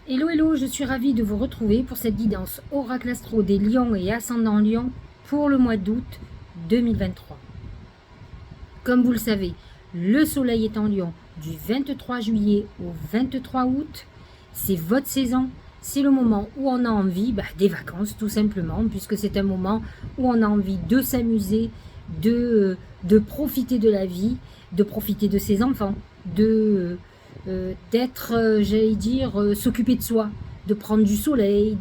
Hello, hello, je suis ravie de vous retrouver pour cette guidance Oracle Astro des Lions et Ascendant Lion pour le mois d'août 2023. Comme vous le savez, le soleil est en Lion du 23 juillet au 23 août. C'est votre saison, c'est le moment où on a envie des vacances tout simplement, puisque c'est un moment où on a envie de s'amuser, de profiter de la vie, de profiter de ses enfants, d'être, j'allais dire, s'occuper de soi, de prendre du soleil,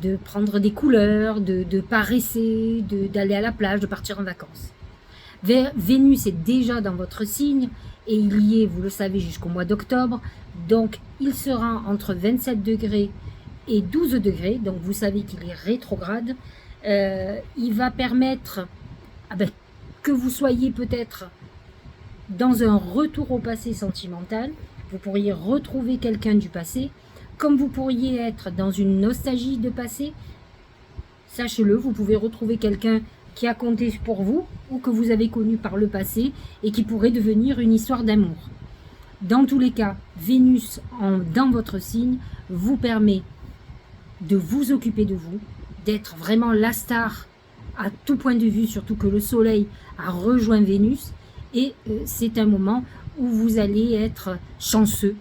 de prendre des couleurs, de paresser, d'aller à la plage, de partir en vacances. Vénus est déjà dans votre signe et il y est, vous le savez, jusqu'au mois d'octobre. Donc, il sera entre 27 degrés et 12 degrés. Donc, vous savez qu'il est rétrograde. Il va permettre que vous soyez peut-être dans un retour au passé sentimental. Vous pourriez retrouver quelqu'un du passé, comme vous pourriez être dans une nostalgie de passé. Sachez-le, vous pouvez retrouver quelqu'un qui a compté pour vous ou que vous avez connu par le passé et qui pourrait devenir une histoire d'amour. Dans tous les cas, Vénus dans votre signe vous permet de vous occuper de vous, d'être vraiment la star à tout point de vue, surtout que le soleil a rejoint Vénus. Et c'est un moment où vous allez être chanceux.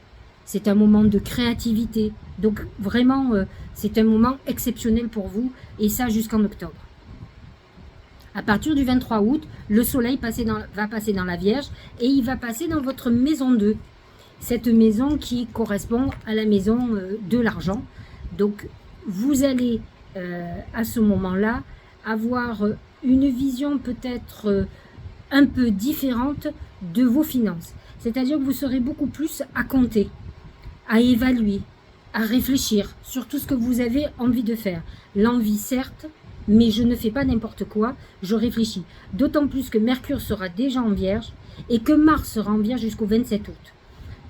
C'est un moment de créativité. Donc vraiment, c'est un moment exceptionnel pour vous. Et ça jusqu'en octobre. À partir du 23 août, le soleil va passer dans la Vierge. Et il va passer dans votre maison 2. Cette maison qui correspond à la maison de l'argent. Donc vous allez à ce moment-là avoir une vision peut-être un peu différente de vos finances. C'est-à-dire que vous serez beaucoup plus à compter, à évaluer, à réfléchir sur tout ce que vous avez envie de faire. L'envie, certes, mais je ne fais pas n'importe quoi, je réfléchis. D'autant plus que Mercure sera déjà en Vierge et que Mars sera en Vierge jusqu'au 27 août.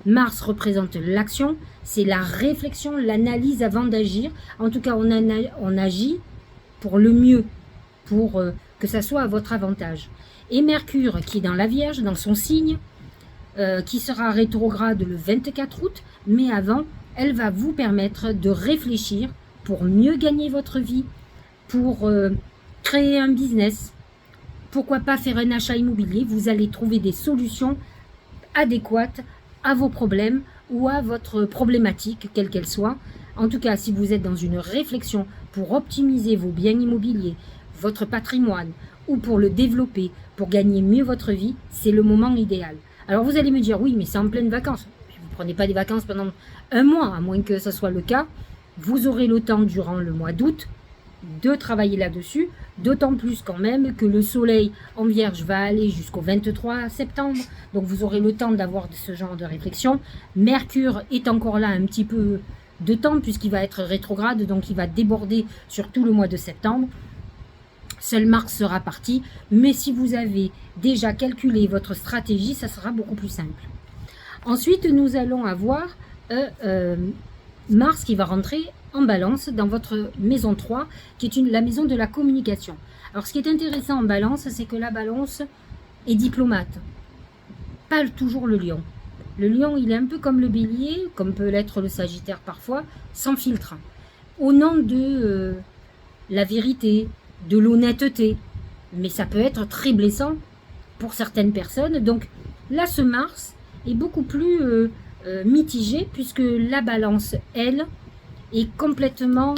Mars représente l'action, c'est la réflexion, l'analyse avant d'agir. En tout cas, on agit pour le mieux, pour que ça soit à votre avantage. Et Mercure, qui est dans la Vierge, dans son signe, qui sera rétrograde le 24 août, mais avant, elle va vous permettre de réfléchir pour mieux gagner votre vie, pour créer un business. Pourquoi pas faire un achat immobilier? Vous allez trouver des solutions adéquates à vos problèmes ou à votre problématique, quelle qu'elle soit. En tout cas, si vous êtes dans une réflexion pour optimiser vos biens immobiliers, votre patrimoine, ou pour le développer, pour gagner mieux votre vie, c'est le moment idéal. Alors vous allez me dire, oui, mais c'est en pleine vacances. Vous ne prenez pas des vacances pendant un mois, à moins que ce soit le cas. Vous aurez le temps durant le mois d'août de travailler là-dessus, d'autant plus quand même que le soleil en Vierge va aller jusqu'au 23 septembre, donc vous aurez le temps d'avoir ce genre de réflexion. Mercure est encore là un petit peu de temps, puisqu'il va être rétrograde, donc il va déborder sur tout le mois de septembre. Seul Mars sera parti, mais si vous avez déjà calculé votre stratégie, ça sera beaucoup plus simple. Ensuite, nous allons avoir Mars qui va rentrer en Balance dans votre maison 3, qui est la maison de la communication. Alors, ce qui est intéressant en Balance, c'est que la Balance est diplomate, pas toujours le Lion. Le Lion, il est un peu comme le Bélier, comme peut l'être le Sagittaire parfois, sans filtre, au nom de la vérité, de l'honnêteté, mais ça peut être très blessant pour certaines personnes. Donc là, ce Mars est beaucoup plus mitigé, puisque la Balance, elle, est complètement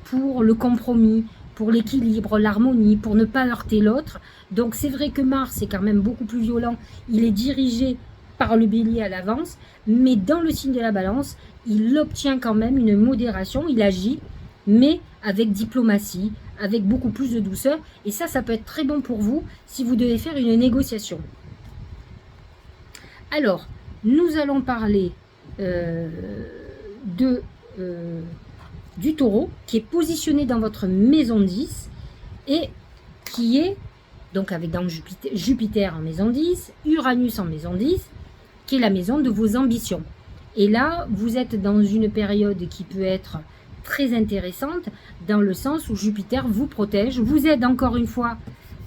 pour le compromis, pour l'équilibre, l'harmonie, pour ne pas heurter l'autre. Donc c'est vrai que Mars est quand même beaucoup plus violent, il est dirigé par le Bélier à l'avance, mais dans le signe de la Balance, il obtient quand même une modération, il agit, mais avec diplomatie, avec beaucoup plus de douceur. Et ça peut être très bon pour vous si vous devez faire une négociation. Alors, nous allons parler du Taureau, qui est positionné dans votre maison 10 et qui est, donc avec dans Jupiter en maison 10, Uranus en maison 10, qui est la maison de vos ambitions. Et là, vous êtes dans une période qui peut être très intéressante, dans le sens où Jupiter vous protège, vous aide encore une fois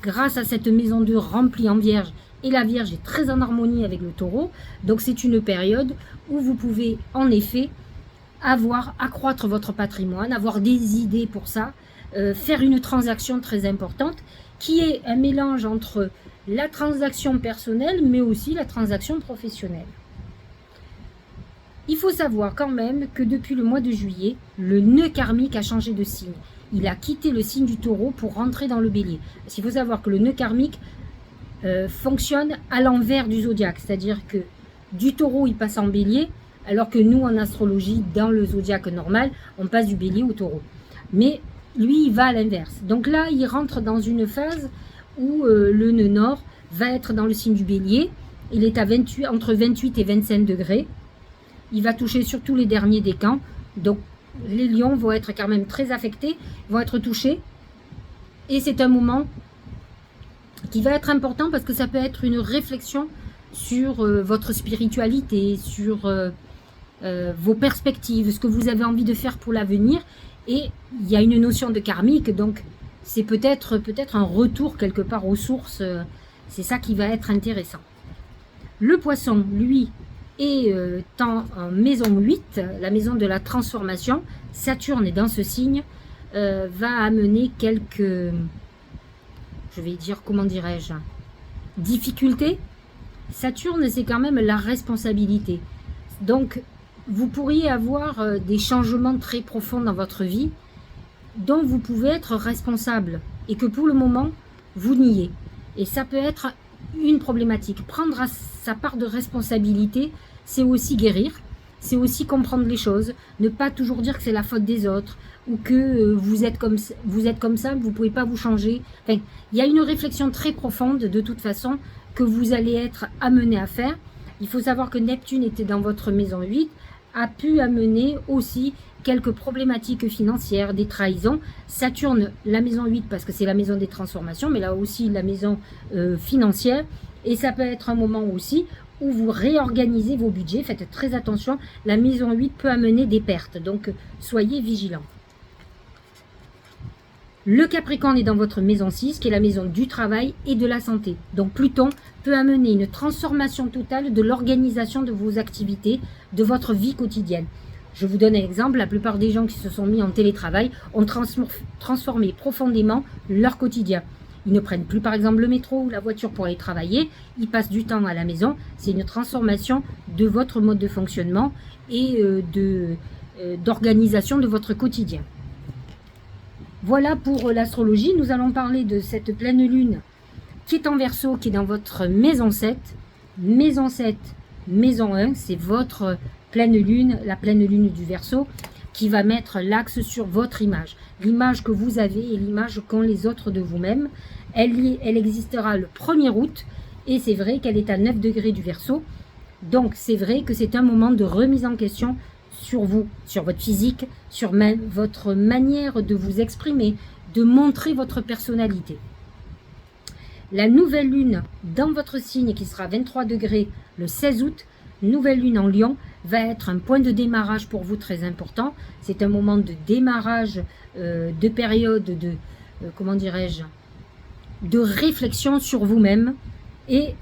grâce à cette maison 2 remplie en Vierge, et la Vierge est très en harmonie avec le Taureau. Donc c'est une période où vous pouvez en effet accroître votre patrimoine, avoir des idées pour ça, faire une transaction très importante qui est un mélange entre la transaction personnelle mais aussi la transaction professionnelle. Il faut savoir quand même que depuis le mois de juillet, le nœud karmique a changé de signe. Il a quitté le signe du taureau pour rentrer dans le bélier. Parce qu'il faut savoir que le nœud karmique fonctionne à l'envers du zodiaque, c'est-à-dire que du taureau il passe en bélier, alors que nous en astrologie, dans le zodiaque normal, on passe du bélier au taureau. Mais lui, il va à l'inverse. Donc là, il rentre dans une phase où le nœud nord va être dans le signe du bélier. Il est à entre 28 et 25 degrés. Il va toucher surtout les derniers décans. Donc les lions vont être quand même très affectés, vont être touchés. Et c'est un moment qui va être important parce que ça peut être une réflexion sur votre spiritualité, sur vos perspectives, ce que vous avez envie de faire pour l'avenir. Et il y a une notion de karmique, donc c'est peut-être un retour quelque part aux sources. C'est ça qui va être intéressant. Le poisson, lui, est en maison 8, la maison de la transformation. Saturne est dans ce signe, va amener quelques, je vais dire, comment dirais-je, difficultés. Saturne, c'est quand même la responsabilité. Donc, vous pourriez avoir des changements très profonds dans votre vie dont vous pouvez être responsable et que pour le moment, vous niez. Et ça peut être une problématique. Prendre sa part de responsabilité, c'est aussi guérir, c'est aussi comprendre les choses, ne pas toujours dire que c'est la faute des autres ou que vous êtes comme ça, vous ne pouvez pas vous changer. Enfin, il y a une réflexion très profonde de toute façon que vous allez être amené à faire. Il faut savoir que Neptune était dans votre maison 8, a pu amener aussi quelques problématiques financières, des trahisons. Saturne, la maison 8, parce que c'est la maison des transformations, mais là aussi la maison financière. Et ça peut être un moment aussi où vous réorganisez vos budgets. Faites très attention, la maison 8 peut amener des pertes, donc soyez vigilants. Le Capricorne est dans votre maison 6, qui est la maison du travail et de la santé. Donc Pluton peut amener une transformation totale de l'organisation de vos activités, de votre vie quotidienne. Je vous donne un exemple, la plupart des gens qui se sont mis en télétravail ont transformé profondément leur quotidien. Ils ne prennent plus par exemple le métro ou la voiture pour aller travailler, ils passent du temps à la maison. C'est une transformation de votre mode de fonctionnement et d'organisation de votre quotidien. Voilà pour l'astrologie. Nous allons parler de cette pleine lune qui est en Verseau, qui est dans votre maison 7. Maison 7, maison 1, c'est votre pleine lune, la pleine lune du Verseau, qui va mettre l'axe sur votre image. L'image que vous avez et l'image qu'ont les autres de vous-même. Elle existera le 1er août et c'est vrai qu'elle est à 9 degrés du Verseau. Donc c'est vrai que c'est un moment de remise en question sur vous, sur votre physique, sur votre manière de vous exprimer, de montrer votre personnalité. La nouvelle lune dans votre signe, qui sera 23 degrés le 16 août, nouvelle lune en Lion, va être un point de démarrage pour vous très important. C'est un moment de démarrage, de période de, comment dirais-je, de réflexion sur vous-même et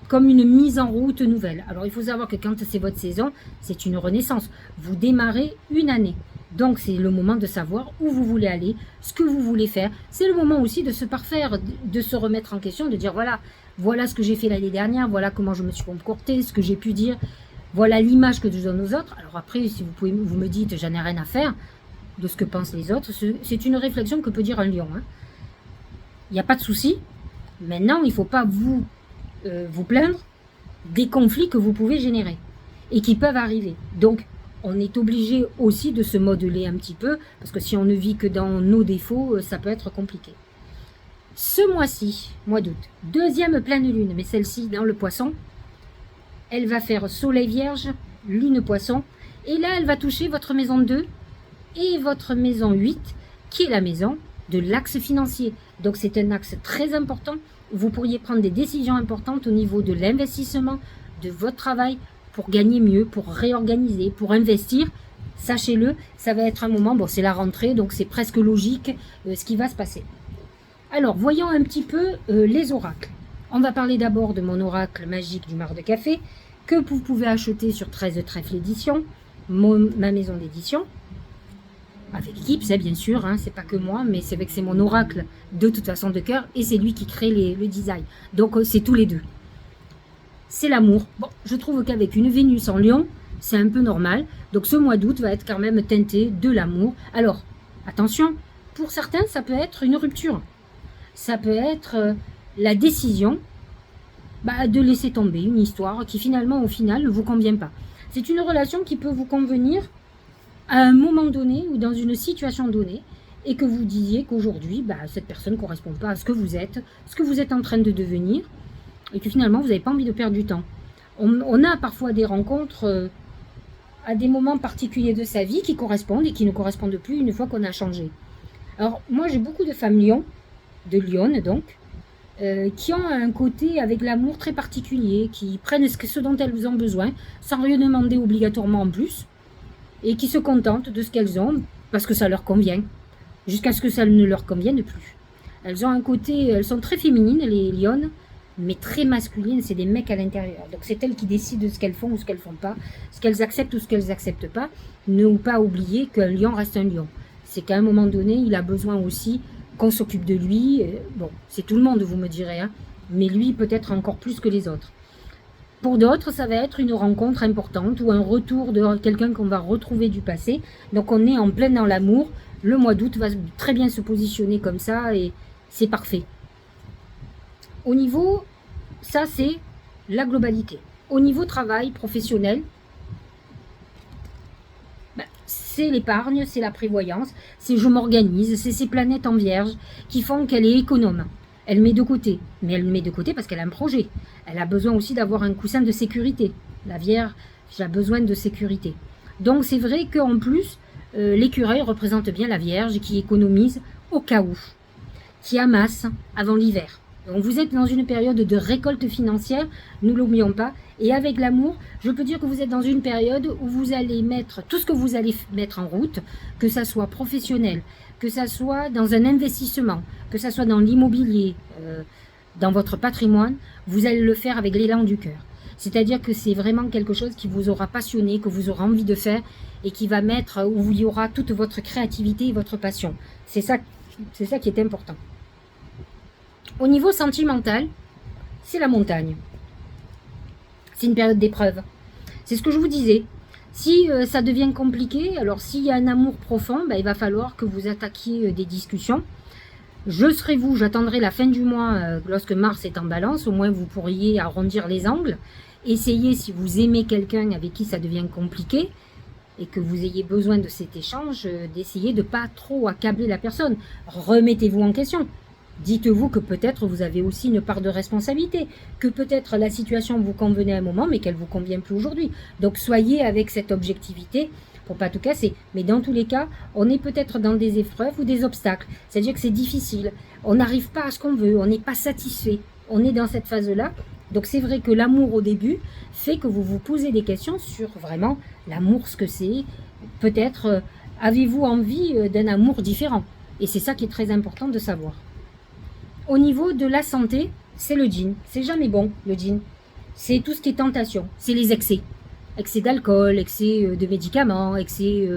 comme une mise en route nouvelle. Alors il faut savoir que quand c'est votre saison, c'est une renaissance. Vous démarrez une année. Donc c'est le moment de savoir où vous voulez aller, ce que vous voulez faire. C'est le moment aussi de se parfaire, de se remettre en question, de dire voilà ce que j'ai fait l'année dernière, voilà comment je me suis comportée, ce que j'ai pu dire, voilà l'image que je donne aux autres. Alors après, si vous me dites j'en ai rien à faire de ce que pensent les autres, c'est une réflexion que peut dire un lion. Il n'y a pas de souci. Maintenant, il ne faut pas vous plaindre des conflits que vous pouvez générer et qui peuvent arriver. Donc, on est obligé aussi de se modeler un petit peu, parce que si on ne vit que dans nos défauts, ça peut être compliqué. Ce mois-ci, mois d'août, deuxième pleine lune, mais celle-ci dans le Poisson, elle va faire Soleil Vierge, Lune Poisson, et là, elle va toucher votre maison 2 et votre maison 8, qui est la maison de l'axe financier. Donc, c'est un axe très important. Vous pourriez prendre des décisions importantes au niveau de l'investissement, de votre travail, pour gagner mieux, pour réorganiser, pour investir. Sachez-le, ça va être un moment, bon c'est la rentrée, donc c'est presque logique ce qui va se passer. Alors, voyons un petit peu les oracles. On va parler d'abord de mon oracle magique du Mar de Café, que vous pouvez acheter sur 13 Trèfle édition. ma maison d'édition, avec l'équipe, c'est bien sûr, hein, c'est pas que moi, mais c'est vrai que c'est mon oracle de toute façon de cœur, et c'est lui qui crée le design. Donc c'est tous les deux. C'est l'amour. Bon, je trouve qu'avec une Vénus en Lion, c'est un peu normal. Donc ce mois d'août va être quand même teinté de l'amour. Alors, attention, pour certains, ça peut être une rupture. Ça peut être la décision de laisser tomber une histoire qui finalement, au final, ne vous convient pas. C'est une relation qui peut vous convenir à un moment donné ou dans une situation donnée, et que vous disiez qu'aujourd'hui, cette personne ne correspond pas à ce que vous êtes en train de devenir, et que finalement, vous n'avez pas envie de perdre du temps. On a parfois des rencontres à des moments particuliers de sa vie qui correspondent et qui ne correspondent plus une fois qu'on a changé. Alors, moi, j'ai beaucoup de femmes lions, de lionnes donc, qui ont un côté avec l'amour très particulier, qui prennent ce dont elles ont besoin, sans rien demander obligatoirement en plus, et qui se contentent de ce qu'elles ont, parce que ça leur convient, jusqu'à ce que ça ne leur convienne plus. Elles ont un côté, elles sont très féminines, les lionnes, mais très masculines, c'est des mecs à l'intérieur. Donc c'est elles qui décident de ce qu'elles font ou ce qu'elles font pas, ce qu'elles acceptent ou ce qu'elles acceptent pas. Ne pas oublier qu'un lion reste un lion. C'est qu'à un moment donné, il a besoin aussi qu'on s'occupe de lui. Bon, c'est tout le monde, vous me direz, hein, mais lui peut-être encore plus que les autres. Pour d'autres, ça va être une rencontre importante ou un retour de quelqu'un qu'on va retrouver du passé. Donc on est en plein dans l'amour. Le mois d'août va très bien se positionner comme ça et c'est parfait. Au niveau, ça c'est la globalité. Au niveau travail professionnel, c'est l'épargne, c'est la prévoyance, c'est je m'organise, c'est ces planètes en vierge qui font qu'elle est économe. Elle met de côté, mais elle met de côté parce qu'elle a un projet. Elle a besoin aussi d'avoir un coussin de sécurité. La Vierge a besoin de sécurité. Donc c'est vrai qu'en plus, l'écureuil représente bien la Vierge qui économise au cas où, qui amasse avant l'hiver. Donc vous êtes dans une période de récolte financière, nous ne l'oublions pas. Et avec l'amour, je peux dire que vous êtes dans une période où vous allez mettre tout ce que vous allez mettre en route, que ça soit professionnel, que ça soit dans un investissement, que ça soit dans l'immobilier, dans votre patrimoine, vous allez le faire avec l'élan du cœur. C'est-à-dire que c'est vraiment quelque chose qui vous aura passionné, que vous aurez envie de faire et qui va mettre où il y aura toute votre créativité et votre passion. C'est ça qui est important. Au niveau sentimental, c'est la montagne. C'est une période d'épreuve. C'est ce que je vous disais. Si ça devient compliqué, alors s'il y a un amour profond, il va falloir que vous attaquiez des discussions. Je serai vous, j'attendrai la fin du mois lorsque Mars est en balance, au moins vous pourriez arrondir les angles. Essayez, si vous aimez quelqu'un avec qui ça devient compliqué et que vous ayez besoin de cet échange, d'essayer de ne pas trop accabler la personne. Remettez-vous en question. Dites-vous que peut-être vous avez aussi une part de responsabilité, que peut-être la situation vous convenait à un moment, mais qu'elle ne vous convient plus aujourd'hui. Donc soyez avec cette objectivité pour pas tout casser. Mais dans tous les cas, on est peut-être dans des épreuves ou des obstacles. C'est-à-dire que c'est difficile. On n'arrive pas à ce qu'on veut, on n'est pas satisfait. On est dans cette phase-là. Donc c'est vrai que l'amour au début fait que vous vous posez des questions sur vraiment l'amour, ce que c'est. Peut-être avez-vous envie d'un amour différent. Et c'est ça qui est très important de savoir. Au niveau de la santé, c'est le djinn. C'est jamais bon, le djinn. C'est tout ce qui est tentation. C'est les excès. Excès d'alcool, excès de médicaments, excès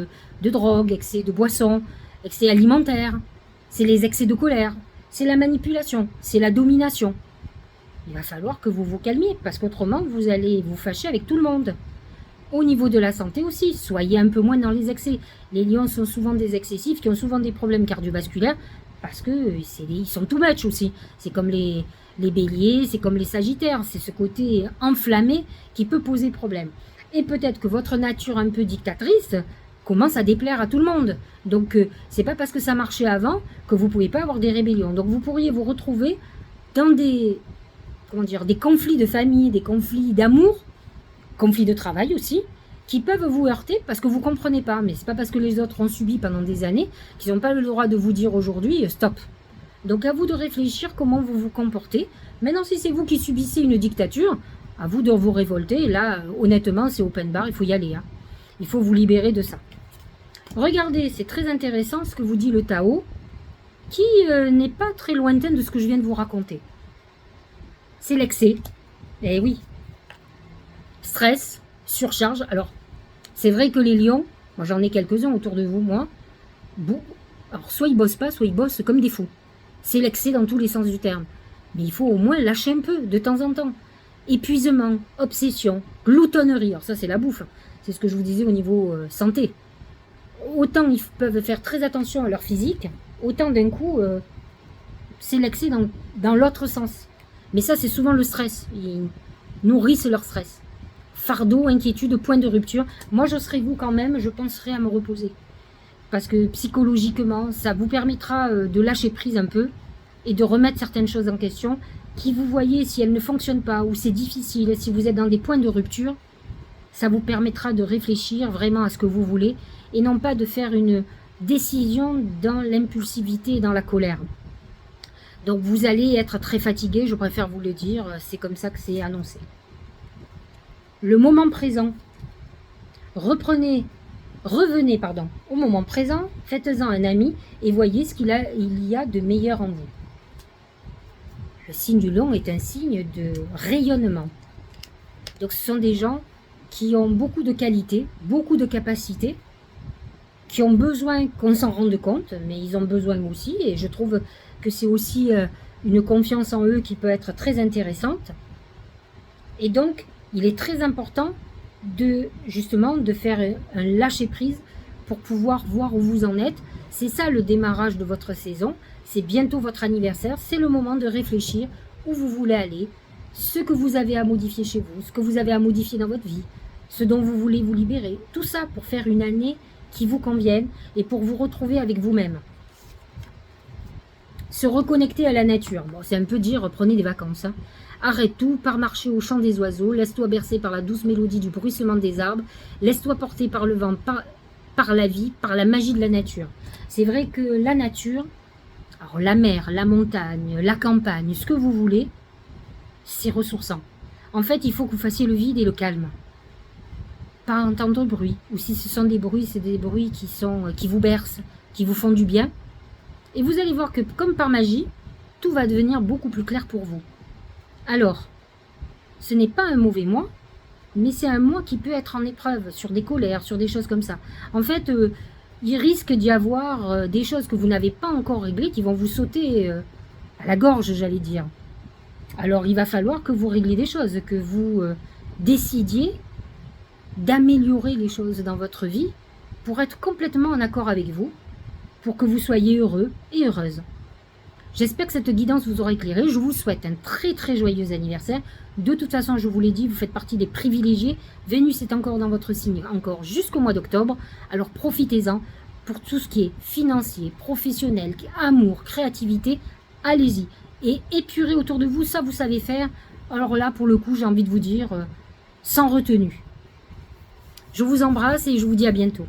de drogue, excès de boissons, excès alimentaire. C'est les excès de colère. C'est la manipulation. C'est la domination. Il va falloir que vous vous calmiez parce qu'autrement, vous allez vous fâcher avec tout le monde. Au niveau de la santé aussi, soyez un peu moins dans les excès. Les lions sont souvent des excessifs qui ont souvent des problèmes cardiovasculaires parce qu'ils sont too much aussi. C'est comme les béliers, c'est comme les sagittaires. C'est ce côté enflammé qui peut poser problème. Et peut-être que votre nature un peu dictatrice commence à déplaire à tout le monde. Donc, c'est pas parce que ça marchait avant que vous ne pouvez pas avoir des rébellions. Donc, vous pourriez vous retrouver dans des conflits de famille, des conflits d'amour, conflits de travail aussi, qui peuvent vous heurter parce que vous ne comprenez pas. Mais ce n'est pas parce que les autres ont subi pendant des années qu'ils n'ont pas le droit de vous dire aujourd'hui stop. Donc à vous de réfléchir comment vous vous comportez. Maintenant, si c'est vous qui subissez une dictature, à vous de vous révolter. Là, honnêtement, c'est open bar, il faut y aller. Hein. Il faut vous libérer de ça. Regardez, c'est très intéressant ce que vous dit le Tao, qui n'est pas très lointain de ce que je viens de vous raconter. C'est l'excès. Eh oui. Stress, surcharge. Alors, C'est vrai que les lions, moi j'en ai quelques-uns autour de vous, moi, alors soit ils bossent pas, soit ils bossent comme des fous. C'est l'excès dans tous les sens du terme. Mais il faut au moins lâcher un peu, de temps en temps. Épuisement, obsession, gloutonnerie, alors ça c'est la bouffe. C'est ce que je vous disais au niveau santé. Autant ils peuvent faire très attention à leur physique, autant d'un coup, c'est l'excès dans l'autre sens. Mais ça, c'est souvent le stress. Ils nourrissent leur stress. Fardeau, inquiétude, point de rupture. Moi, je serais vous quand même, je penserais à me reposer. Parce que psychologiquement, ça vous permettra de lâcher prise un peu et de remettre certaines choses en question qui, vous voyez, si elles ne fonctionnent pas ou c'est difficile, si vous êtes dans des points de rupture, ça vous permettra de réfléchir vraiment à ce que vous voulez et non pas de faire une décision dans l'impulsivité et dans la colère. Donc vous allez être très fatigué, je préfère vous le dire, c'est comme ça que c'est annoncé. Le moment présent, revenez au moment présent, faites-en un ami et voyez ce qu'il y a de meilleur en vous. Le signe du lion est un signe de rayonnement. Donc ce sont des gens qui ont beaucoup de qualités, beaucoup de capacités, qui ont besoin qu'on s'en rende compte, mais ils ont besoin aussi, et je trouve que c'est aussi une confiance en eux qui peut être très intéressante. Et donc, il est très important justement de faire un lâcher-prise pour pouvoir voir où vous en êtes. C'est ça le démarrage de votre saison, c'est bientôt votre anniversaire, c'est le moment de réfléchir où vous voulez aller, ce que vous avez à modifier chez vous, ce que vous avez à modifier dans votre vie, ce dont vous voulez vous libérer, tout ça pour faire une année qui vous convienne et pour vous retrouver avec vous-même. Se reconnecter à la nature, bon, c'est un peu dire prenez des vacances. Hein. Arrête tout, pars marcher au chant des oiseaux, laisse-toi bercer par la douce mélodie du bruissement des arbres, laisse-toi porter par le vent, par la vie, par la magie de la nature. C'est vrai que la nature, alors la mer, la montagne, la campagne, ce que vous voulez, c'est ressourçant. En fait, il faut que vous fassiez le vide et le calme. Pas entendre de bruit, ou si ce sont des bruits, c'est des bruits qui vous bercent, qui vous font du bien. Et vous allez voir que, comme par magie, tout va devenir beaucoup plus clair pour vous. Alors, ce n'est pas un mauvais mois, mais c'est un mois qui peut être en épreuve, sur des colères, sur des choses comme ça. En fait, il risque d'y avoir des choses que vous n'avez pas encore réglées, qui vont vous sauter à la gorge, j'allais dire. Alors, il va falloir que vous régliez des choses, que vous décidiez d'améliorer les choses dans votre vie pour être complètement en accord avec vous, pour que vous soyez heureux et heureuse. J'espère que cette guidance vous aura éclairé. Je vous souhaite un très très joyeux anniversaire. De toute façon, je vous l'ai dit, vous faites partie des privilégiés. Vénus est encore dans votre signe, encore jusqu'au mois d'octobre. Alors profitez-en pour tout ce qui est financier, professionnel, amour, créativité. Allez-y. Et épurez autour de vous, ça vous savez faire. Alors là, pour le coup, j'ai envie de vous dire, sans retenue. Je vous embrasse et je vous dis à bientôt.